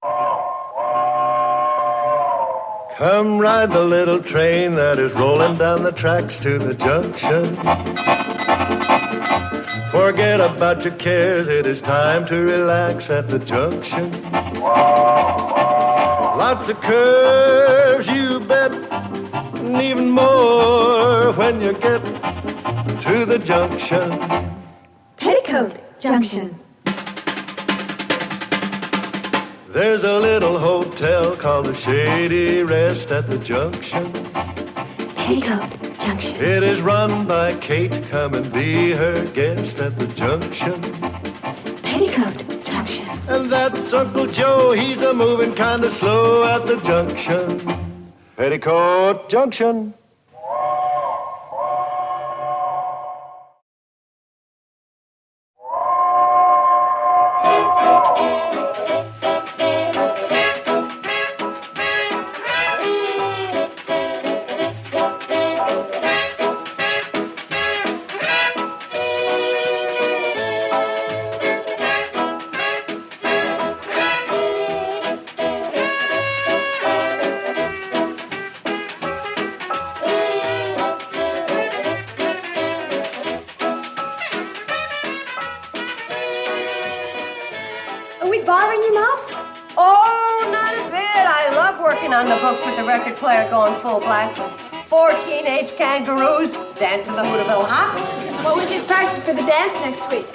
Come ride the little train that is rolling down the tracks to the junction. Forget about your cares, it is time to relax at the junction. Lots of curves, you bet, and even more when you get to the junction. Petticoat Junction. There's a little hotel called the Shady Rest at the junction. Petticoat Junction. It is run by Kate. Come and be her guest at the junction. Petticoat Junction. And that's Uncle Joe. He's a moving kind of slow at the junction. Petticoat Junction. Are we bothering you, Mom? Oh, not a bit. I love working on the books with the record player going full blast with 4 teenage kangaroos dancing the Hooterville Hop. Well, we're just practicing for the dance next week.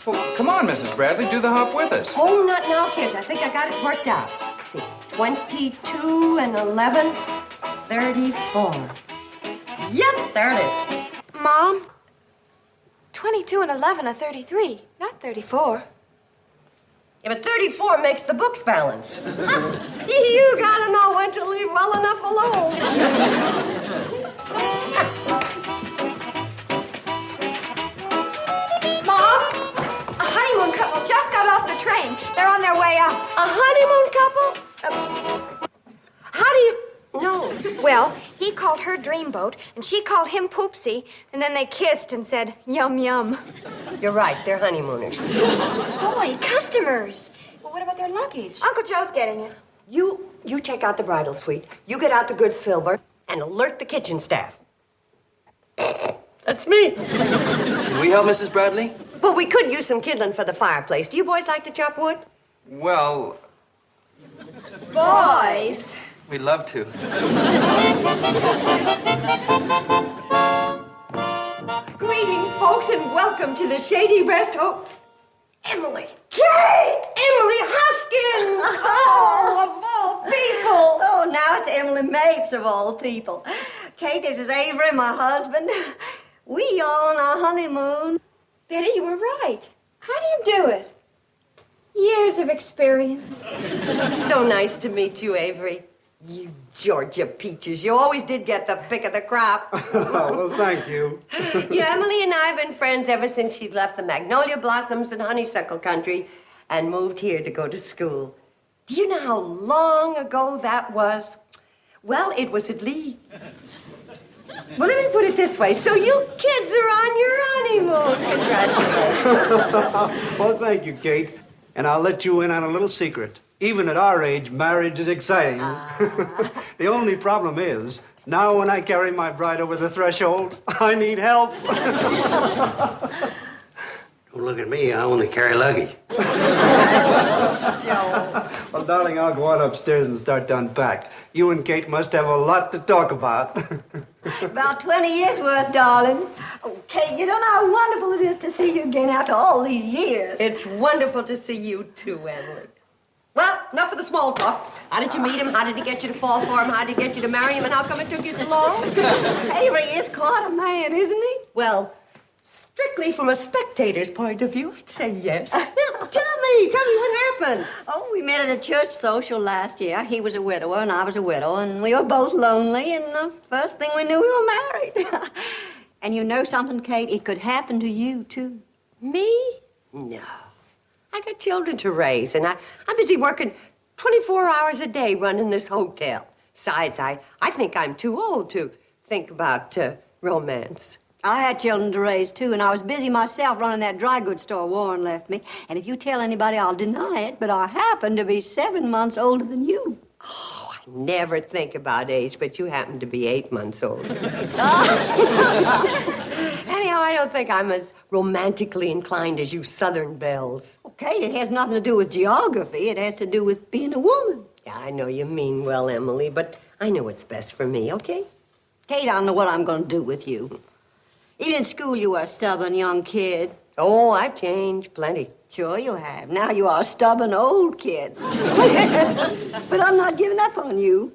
Well, come on, Mrs. Bradley, do the hop with us. Oh, not now, kids. I think I got it worked out. Let's see, 22 and 11, 34. Yep, there it is. Mom, 22 and 11 are 33, not 34. Yeah, but 34 makes the books balance. You gotta know when to leave well enough alone. Mom, a honeymoon couple just got off the train. They're on their way out. A honeymoon couple? How do you know? Well, he called her Dreamboat, and she called him Poopsie, and then they kissed and said, yum, yum. You're right, they're honeymooners. Boy, customers. Well, what about their luggage? Uncle Joe's getting it. You check out the bridal suite. You get out the good silver and alert the kitchen staff. That's me. Can we help, Mrs. Bradley? But we could use some kindling for the fireplace. Do you boys like to chop wood? Well, Boys. We'd love to. Greetings, folks, and welcome to the Shady Rest. Oh, Emily. Kate! Emily Hoskins! Oh, of all people! Oh, now it's Emily Mapes of all people. Kate, this is Avery, my husband. We are on our honeymoon. Betty, you were right. How do you do it? Years of experience. So nice to meet you, Avery. You Georgia peaches. You always did get the pick of the crop. Well, thank you. You know, Emily and I have been friends ever since she'd left the magnolia blossoms and honeysuckle country and moved here to go to school. Do you know how long ago that was? Well, it was at least... Well, let me put it this way. So you kids are on your honeymoon. Congratulations. Well, thank you, Kate. And I'll let you in on a little secret. Even at our age, marriage is exciting. The only problem is, now when I carry my bride over the threshold, I need help. Don't look at me, I only carry luggage. Well, darling, I'll go on upstairs and start to unpack. You and Kate must have a lot to talk about. About 20 years worth, darling. Oh, Kate, you don't know how wonderful it is to see you again after all these years. It's wonderful to see you too, Emily. Well, enough of the small talk. How did you meet him? How did he get you to fall for him? How did he get you to marry him? And how come it took you so long? Avery is quite a man, isn't he? Well, strictly from a spectator's point of view, I'd say yes. Now, tell me what happened. Oh, we met at a church social last year. He was a widower and I was a widow, and we were both lonely, and the first thing we knew, we were married. And you know something, Kate? It could happen to you, too. Me? No. I got children to raise, and I'm busy working 24 hours a day running this hotel. Besides, I think I'm too old to think about romance. I had children to raise, too, and I was busy myself running that dry goods store Warren left me. And if you tell anybody, I'll deny it, but I happen to be 7 months older than you. Oh, I never think about age, but you happen to be 8 months older. Anyhow, I don't think I'm as romantically inclined as you Southern belles. Okay, it has nothing to do with geography. It has to do with being a woman. Yeah, I know you mean well, Emily, but I know what's best for me, okay? Kate, I don't know what I'm going to do with you. Even in school, you were a stubborn young kid. Oh, I've changed plenty. Sure you have. Now you are a stubborn old kid. But I'm not giving up on you.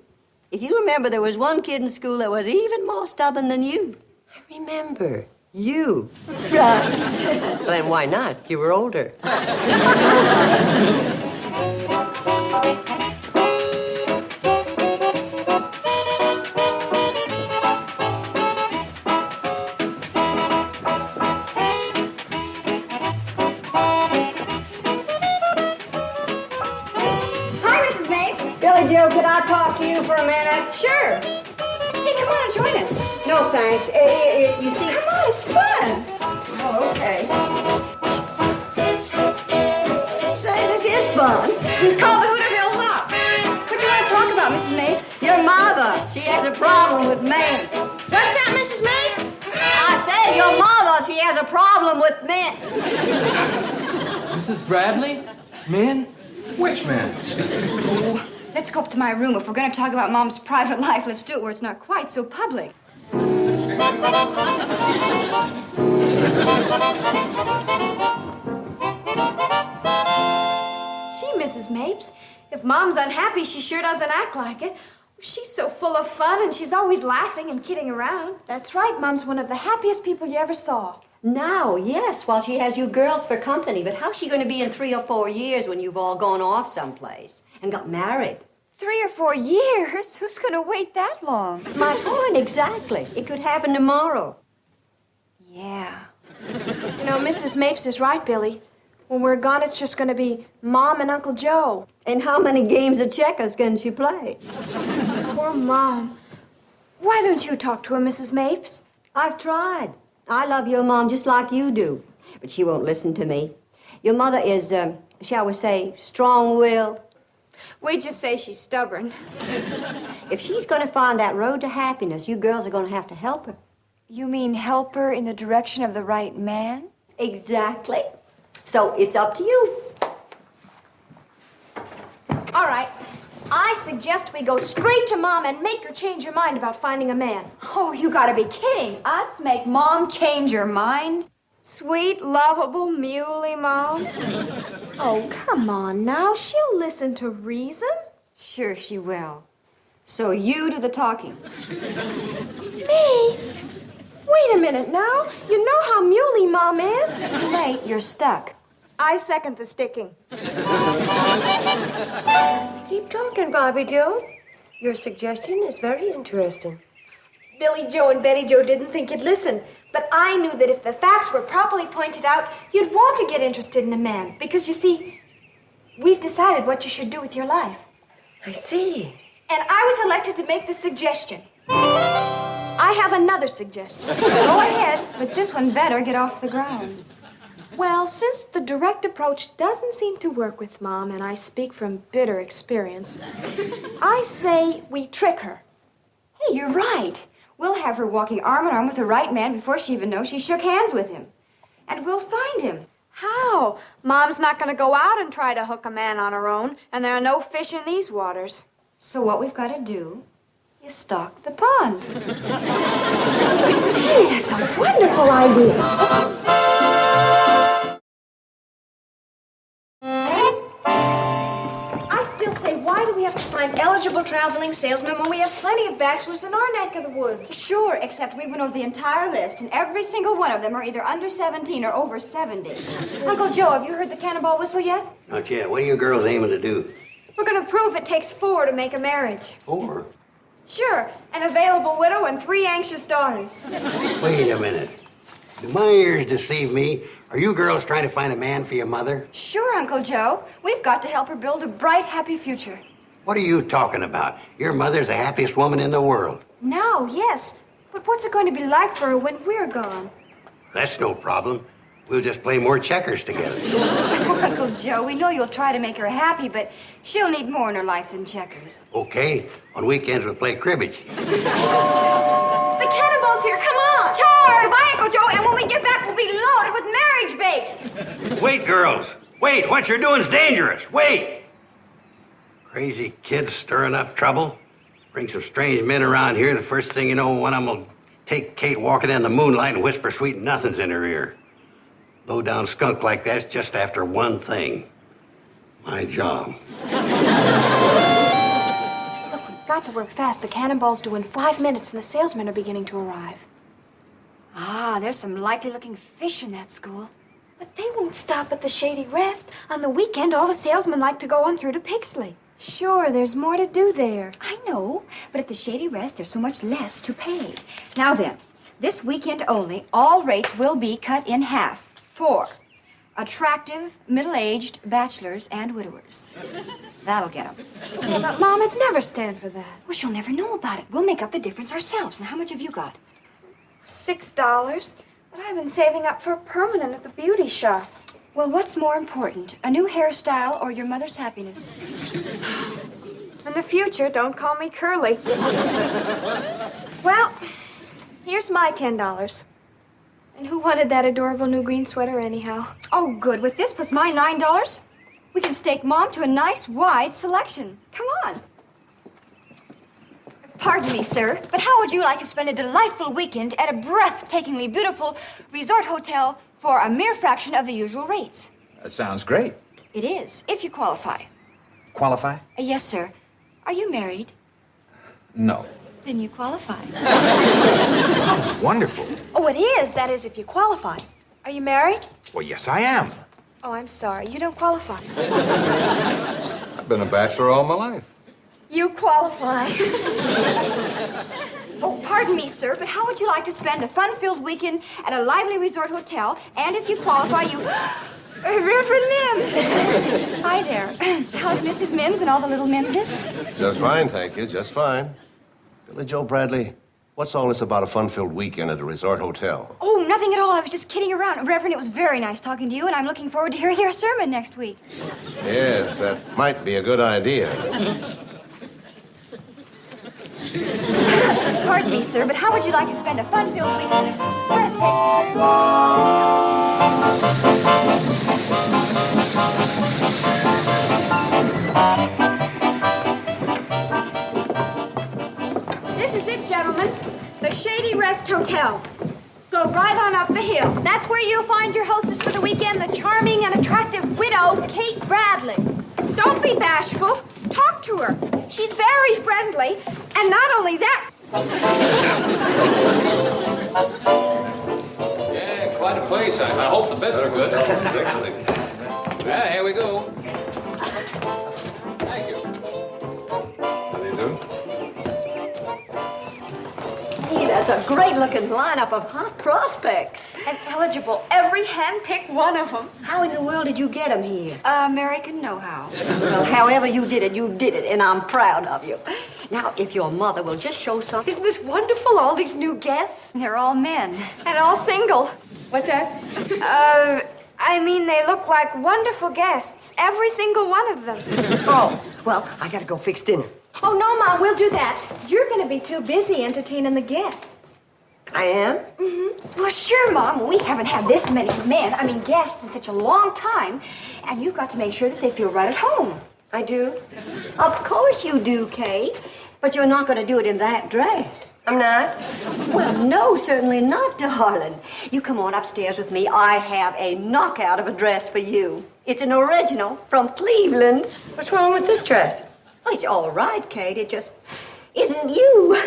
If you remember, there was one kid in school that was even more stubborn than you. I remember. You. Right. Well, then why not? You were older. Billy Joe, could I talk to you for a minute? Sure. Hey, come on and join us. No, thanks. You see... Come on, it's fun. Oh, okay. Say, this is fun. It's called the Hooterville Hop. What do you want to talk about, Mrs. Mapes? Your mother, she has a problem with men. What's that, Mrs. Mapes? I said your mother, she has a problem with men. Mrs. Bradley? Men? Which man? Let's go up to my room. If we're going to talk about Mom's private life, let's do it where it's not quite so public. Gee, Mrs. Mapes, if Mom's unhappy, she sure doesn't act like it. She's so full of fun, and she's always laughing and kidding around. That's right, Mom's one of the happiest people you ever saw. Now, yes, while she has you girls for company. But how's she going to be in 3 or 4 years when you've all gone off someplace and got married? 3 or 4 years? Who's going to wait that long? My point, exactly. It could happen tomorrow. Yeah. You know, Mrs. Mapes is right, Billy. When we're gone, it's just going to be Mom and Uncle Joe. And how many games of checkers can she play? Poor Mom. Why don't you talk to her, Mrs. Mapes? I've tried. I love your mom just like you do, but she won't listen to me. Your mother is, shall we say, strong-willed. We just say she's stubborn. If she's going to find that road to happiness, you girls are going to have to help her. You mean help her in the direction of the right man? Exactly. So it's up to you. All right. I suggest we go straight to Mom and make her change her mind about finding a man. Oh, you gotta be kidding. Us make Mom change her mind? Sweet, lovable, muley Mom. Oh, come on now. She'll listen to reason. Sure she will. So you do the talking. Me? Wait a minute now. You know how muley Mom is. It's too late. You're stuck. I second the sticking. Keep talking, Bobby Joe. Your suggestion is very interesting. Billy Joe and Betty Joe didn't think you'd listen, but I knew that if the facts were properly pointed out, you'd want to get interested in a man. Because, you see, we've decided what you should do with your life. I see. And I was elected to make the suggestion. I have another suggestion. Go ahead, but this one better get off the ground. Well, since the direct approach doesn't seem to work with Mom, and I speak from bitter experience, I say we trick her. Hey, you're right. We'll have her walking arm in arm with the right man before she even knows she shook hands with him. And we'll find him. How? Mom's not going to go out and try to hook a man on her own, and there are no fish in these waters. So what we've got to do is stock the pond. Hey, that's a wonderful idea. I still say, why do we have to find eligible traveling salesmen when we have plenty of bachelors in our neck of the woods? Sure, except we went over the entire list, and every single one of them are either under 17 or over 70. Uncle Joe, have you heard the cannonball whistle yet? Not yet. What are you girls aiming to do? We're going to prove it takes 4 to make a marriage. 4? Sure, an available widow and 3 anxious daughters. Wait a minute. Do my ears deceive me? Are you girls trying to find a man for your mother? Sure, Uncle Joe. We've got to help her build a bright, happy future. What are you talking about? Your mother's the happiest woman in the world. Now, yes, But what's it going to be like for her when we're gone? That's no problem. We'll just play more checkers together. Oh, Uncle Joe, we know you'll try to make her happy, but she'll need more in her life than checkers. Okay, on weekends we'll play cribbage. The cannonball's here, come on! Sure! Goodbye, Uncle Joe, and when we get back, we'll be loaded with marriage bait. Wait, girls. Wait, what you're doing's dangerous. Wait. Crazy kids stirring up trouble. Bring some strange men around here. The first thing you know, one of them will take Kate walking in the moonlight and whisper sweet nothings in her ear. Low-down skunk like that's just after one thing. My job. Look, we've got to work fast. The cannonball's due in 5 minutes, and the salesmen are beginning to arrive. Ah, there's some likely-looking fish in that school. But they won't stop at the Shady Rest. On the weekend, all the salesmen like to go on through to Pixley. Sure, there's more to do there. I know, but at the Shady Rest, there's so much less to pay. Now then, this weekend only, all rates will be cut in half for attractive, middle-aged bachelors and widowers. That'll get them. But, Mom, I'd never stand for that. Well, she'll never know about it. We'll make up the difference ourselves. Now, how much have you got? $6. But I've been saving up for a permanent at the beauty shop. Well, what's more important, a new hairstyle or your mother's happiness? In the future, don't call me Curly. Well, here's my $10. And who wanted that adorable new green sweater anyhow? Oh, good. With this plus my $9, we can stake Mom to a nice wide selection. Come on. Pardon me, sir, but how would you like to spend a delightful weekend at a breathtakingly beautiful resort hotel for a mere fraction of the usual rates? That sounds great. It is, if you qualify. Qualify? Yes, sir. Are you married? No. Then you qualify. Sounds wonderful. Oh, it is. That is, if you qualify. Are you married? Well, yes, I am. Oh, I'm sorry. You don't qualify. I've been a bachelor all my life. You qualify. Oh, pardon me, sir, but how would you like to spend a fun-filled weekend at a lively resort hotel, and if you qualify, you... Reverend Mims! Hi there. How's Mrs. Mims and all the little Mimses? Just fine, thank you, just fine. Billy Joe Bradley, what's all this about a fun-filled weekend at a resort hotel? Oh, nothing at all. I was just kidding around. Reverend, it was very nice talking to you, and I'm looking forward to hearing your sermon next week. Yes, that might be a good idea. Pardon me, sir, but how would you like to spend a fun-filled weekend at a breathtaking... This is it, gentlemen. The Shady Rest Hotel. Go right on up the hill. That's where you'll find your hostess for the weekend, the charming and attractive widow, Kate Bradley. Don't be bashful. Talk to her. She's very friendly. And not only that... Yeah, quite a place. I hope the beds are good. Yeah, here we go. Thank you. How do you do? Gee, that's a great-looking lineup of hot prospects. And eligible. Every hand-picked one of them. How in the world did you get them here? American know-how. Well, however you did it, and I'm proud of you. Now, if your mother will just show something. Isn't this wonderful, all these new guests? They're all men. And all single. What's that? I mean, they look like wonderful guests. Every single one of them. Oh, well, I gotta go fix dinner. Oh, no, Mom, we'll do that. You're going to be too busy entertaining the guests. I am? Mm-hmm. Well, sure, Mom. We haven't had this many guests in such a long time. And you've got to make sure that they feel right at home. I do? Of course you do, Kate. But you're not going to do it in that dress. I'm not? Well, no, certainly not, darling. You come on upstairs with me. I have a knockout of a dress for you. It's an original from Cleveland. What's wrong with this dress? Oh, it's all right, Kate. It just isn't you.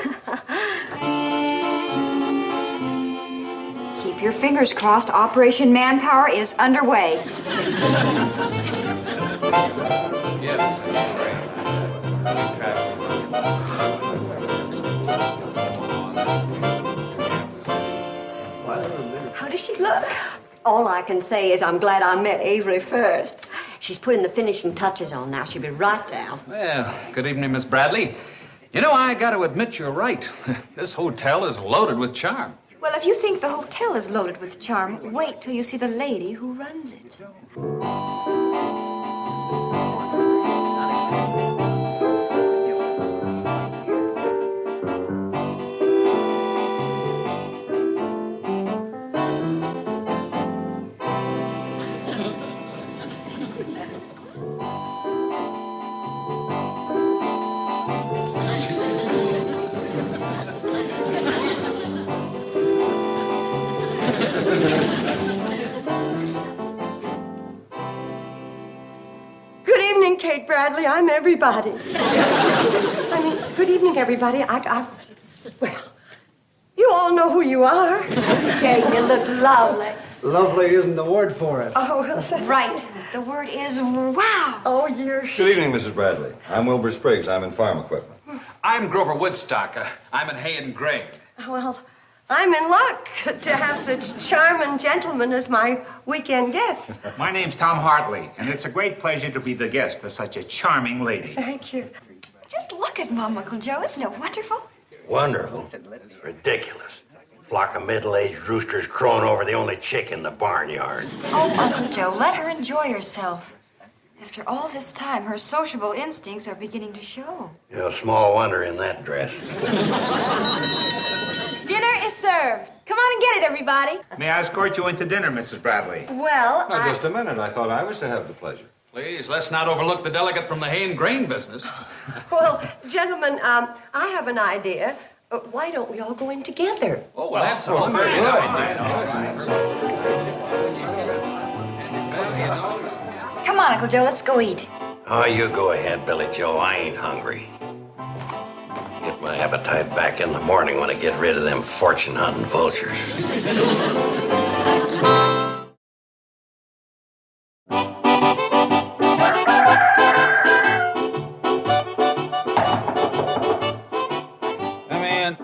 Keep your fingers crossed. Operation Manpower is underway. How does she look? All I can say is I'm glad I met Avery first. She's putting the finishing touches on now. She'll be right down. Well, good evening, Miss Bradley. You know, I got to admit you're right. This hotel is loaded with charm. Well, if you think the hotel is loaded with charm, wait till you see the lady who runs it. Good evening, Kate Bradley. I'm everybody. I mean, good evening, everybody. Well, you all know who you are. Kate, you look lovely. Lovely isn't the word for it. Oh, well, Right. The word is wow. oh, you're... Good evening, Mrs. Bradley. I'm Wilbur Spriggs. I'm in farm equipment. I'm Grover Woodstock. I'm in hay and grain. Well, I'm in luck to have such charming gentlemen as my weekend guests. My name's Tom Hartley, and it's a great pleasure to be the guest of such a charming lady. Thank you. Just look at Mom, Uncle Joe. Isn't it wonderful? Wonderful. Ridiculous. Flock of middle-aged roosters crowing over the only chick in the barnyard. Oh, Uncle Joe, let her enjoy herself. After all this time, her sociable instincts are beginning to show. You know, small wonder in that dress. Dinner is served. Come on and get it, everybody. May I escort you into dinner, Mrs. Bradley? Well, Now, just a minute. I thought I was to have the pleasure. Please, let's not overlook the delegate from the hay and grain business. well, gentlemen, I have an idea. Why don't we all go in together? Oh, well, that's all very good. Come on, Uncle Joe, let's go eat. Oh, you go ahead, Billy Joe. I ain't hungry. Get my appetite back in the morning when I get rid of them fortune-hunting vultures. Come in.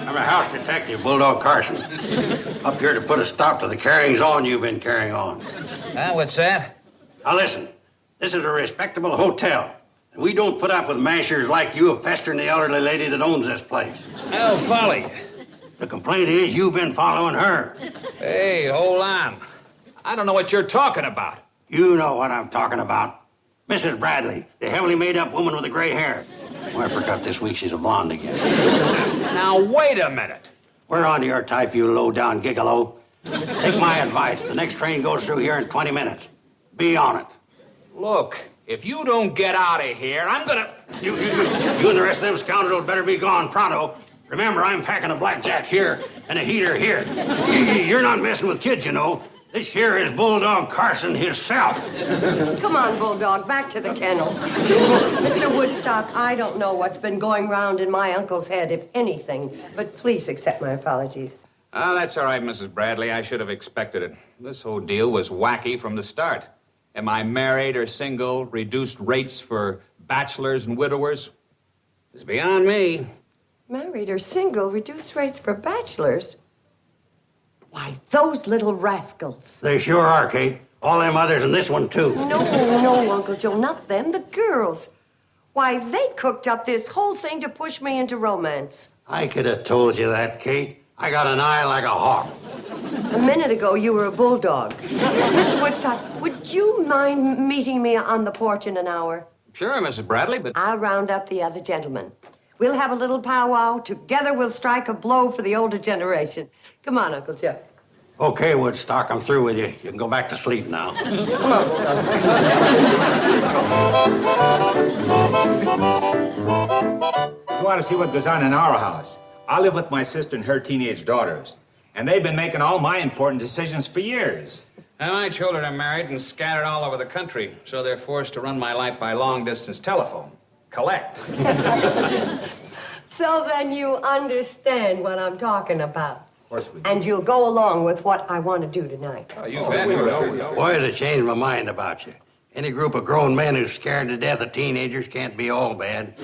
I'm a house detective, Bulldog Carson. Up here to put a stop to the carryings on you've been carrying on. What's that? Now listen, this is a respectable hotel. And we don't put up with mashers like you pestering the elderly lady that owns this place. Oh, folly. The complaint is you've been following her. Hey, hold on. I don't know what you're talking about. You know what I'm talking about. Mrs. Bradley, the heavily made-up woman with the gray hair. Oh, I forgot this week she's a blonde again. Now, wait a minute. We're on to your type, you low-down gigolo. Take my advice. The next train goes through here in 20 minutes. Be on it. Look, if you don't get out of here, I'm gonna... You and the rest of them scoundrels better be gone pronto. Remember, I'm packing a blackjack here and a heater here. You're not messing with kids, you know. This here is Bulldog Carson himself. Come on, Bulldog, back to the kennel. Mr. Woodstock, I don't know what's been going round in my uncle's head, if anything, but please accept my apologies. Oh, that's all right, Mrs. Bradley. I should have expected it. This whole deal was wacky from the start. Am I married or single? Reduced rates for bachelors and widowers? It's beyond me. Married or single, reduced rates for bachelors? Why, those little rascals. They sure are, Kate. All them others and this one, too. No, Uncle Joe, not them, the girls. Why, they cooked up this whole thing to push me into romance. I could have told you that, Kate. I got an eye like a hawk. A minute ago, you were a bulldog. Mr. Woodstock, would you mind meeting me on the porch in an hour? Sure, Mrs. Bradley, but... I'll round up the other gentlemen. We'll have a little powwow. Together, we'll strike a blow for the older generation. Come on, Uncle Joe. Okay, Woodstock, I'm through with you. You can go back to sleep now. Come on, Bulldog. You ought to see what goes on in our house. I live with my sister and her teenage daughters, and they've been making all my important decisions for years. Now, my children are married and scattered all over the country, so they're forced to run my life by long-distance telephone. Collect. So then you understand what I'm talking about. Of course we do. And you'll go along with what I want to do tonight. Oh, you bet. Boy, has it changed my mind about you. Any group of grown men who's scared to death of teenagers can't be all bad.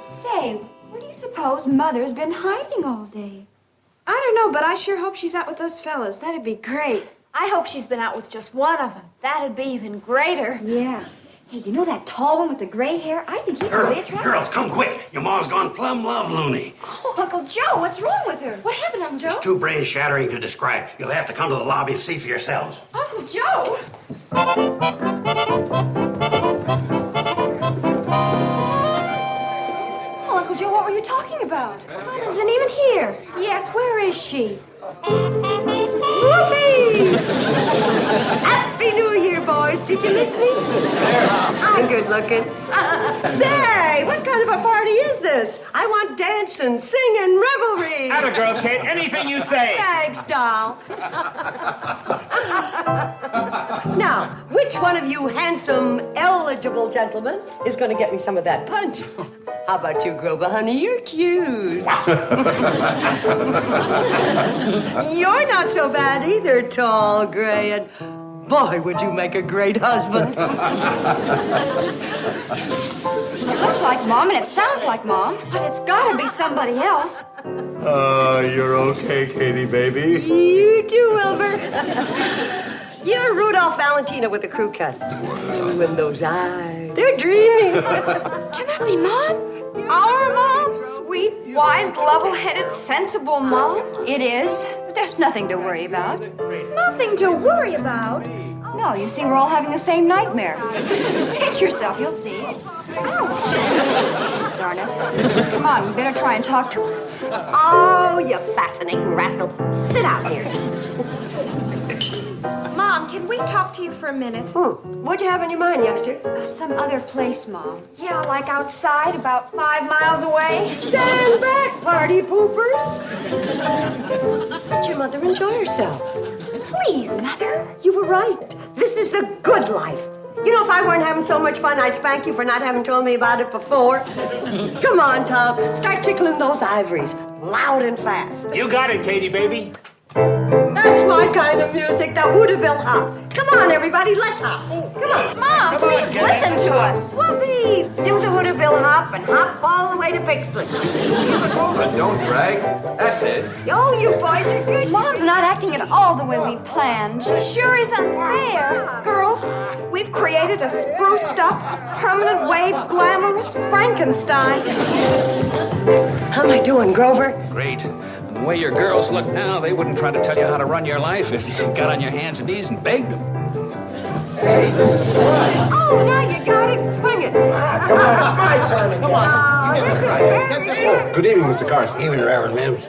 Say, where do you suppose Mother's been hiding all day? I don't know, but I sure hope she's out with those fellas. That'd be great. I hope she's been out with just one of them. That'd be even greater. Yeah. Hey, you know that tall one with the gray hair? I think he's really attractive. Girls, come quick. Your mom's gone plumb love loony. Oh, Uncle Joe, what's wrong with her? What happened, Uncle Joe? It's too brain-shattering to describe. You'll have to come to the lobby and see for yourselves. Uncle Joe! Well, Uncle Joe, what were you talking about? Mom isn't even here. Yes, where is she? Whoopee! Happy New Year, boys. Did you miss me? I'm good looking. Say, what kind of a party is this? I want dancing, singing, revelry. Atta girl, Kate. Anything you say. Thanks, doll. Now, which one of you handsome, eligible gentlemen is going to get me some of that punch? How about you, Grover, honey? You're cute. You're not so bad either, tall, gray, and boy, would you make a great husband. It looks like Mom, and it sounds like Mom. But it's gotta be somebody else. You're okay, Katie, baby. You too, Wilbur. You're Rudolph Valentina with the crew cut. You and those eyes. They're dreamy. Can that be Mom? Our Mom? Sweet, wise, level-headed, sensible Mom? It is. But there's nothing to worry about. Nothing to worry about. No, you see, we're all having the same nightmare. Pinch yourself, you'll see. Ouch. Darn it. Come on, we better try and talk to her. Oh, you fascinating rascal. Sit out here. Mom, can we talk to you for a minute? What'd you have in your mind, youngster? Some other place, Mom. Yeah, like outside, about 5 miles away. Stand back, party poopers. Let your mother enjoy herself. Please, Mother. You were right. This is the good life. You know, if I weren't having so much fun, I'd spank you for not having told me about it before. Come on, Tom. Start tickling those ivories. Loud and fast. You got it, Katie, baby. That's my kind of music, the Hooterville Hop. Come on, everybody, let's hop. Come on. Mom, please listen to us. Whoopee! Do the Hooterville Hop and hop all the way to Pixley. Moving, don't drag. That's it. Oh, you boys are good. Mom's not acting at all the way we planned. She sure is unfair. Girls, we've created a spruced-up, permanent-wave, glamorous Frankenstein. How am I doing, Grover? Great. The way your girls look now, they wouldn't try to tell you how to run your life if you got on your hands and knees and begged them. Oh, now you got it. Swing it. Come on, it's my turn. Come on. Oh, this is very Oh, good evening, Mr. Carson. Even Reverend Mims.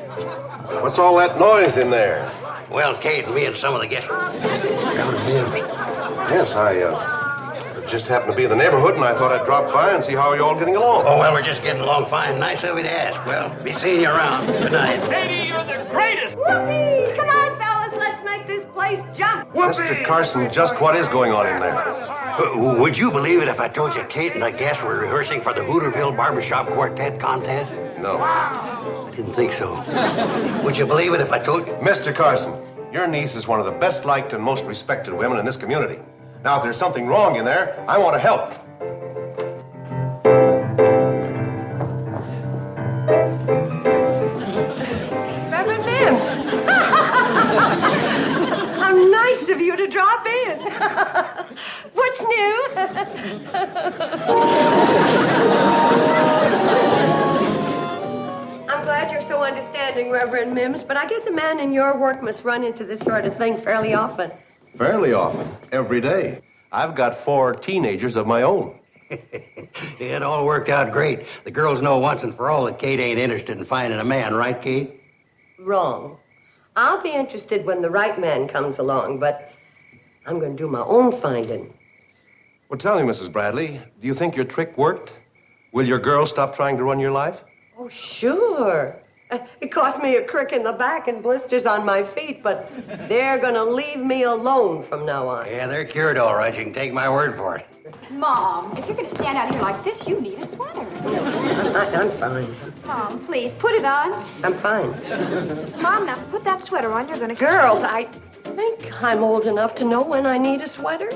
What's all that noise in there? Well, Kate and me and some of the guests. Reverend Mims. Yes, I just happened to be in the neighborhood, and I thought I'd drop by and see how you're all getting along. Oh, well, we're just getting along fine. Nice of you to ask. Well, be seeing you around. Good night. Katie, you're the greatest. Whoopee! Come on, fellas, let's make this place jump. Mr. Carson, just what is going on in there? Would you believe it if I told you Kate and the guests were rehearsing for the Hooterville Barbershop Quartet contest? No. I didn't think so. Would you believe it if I told you? Mr. Carson, your niece is one of the best liked and most respected women in this community. Now, if there's something wrong in there, I want to help. Reverend Mims. How nice of you to drop in. What's new? I'm glad you're so understanding, Reverend Mims, but I guess a man in your work must run into this sort of thing fairly often. Fairly often, every day. I've got 4 teenagers of my own. It all worked out great. The girls know once and for all that Kate ain't interested in finding a man, right, Kate? Wrong. I'll be interested when the right man comes along, but I'm going to do my own finding. Well, tell me, Mrs. Bradley, do you think your trick worked? Will your girls stop trying to run your life? Oh, sure. It cost me a crick in the back and blisters on my feet, but they're going to leave me alone from now on. Yeah, they're cured all right. You can take my word for it. Mom, if you're going to stand out here like this, you need a sweater. I'm fine. Mom, please, put it on. I'm fine. Mom, now, put that sweater on. You're gonna... Girls, I think I'm old enough to know when I need a sweater.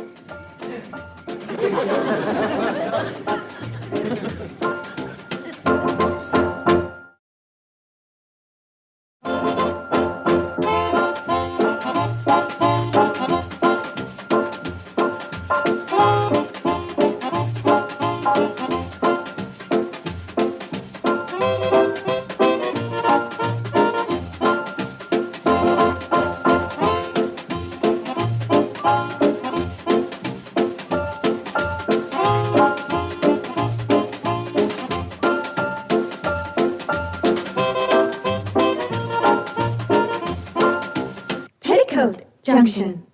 Junction.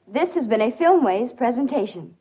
This has been a Filmways presentation.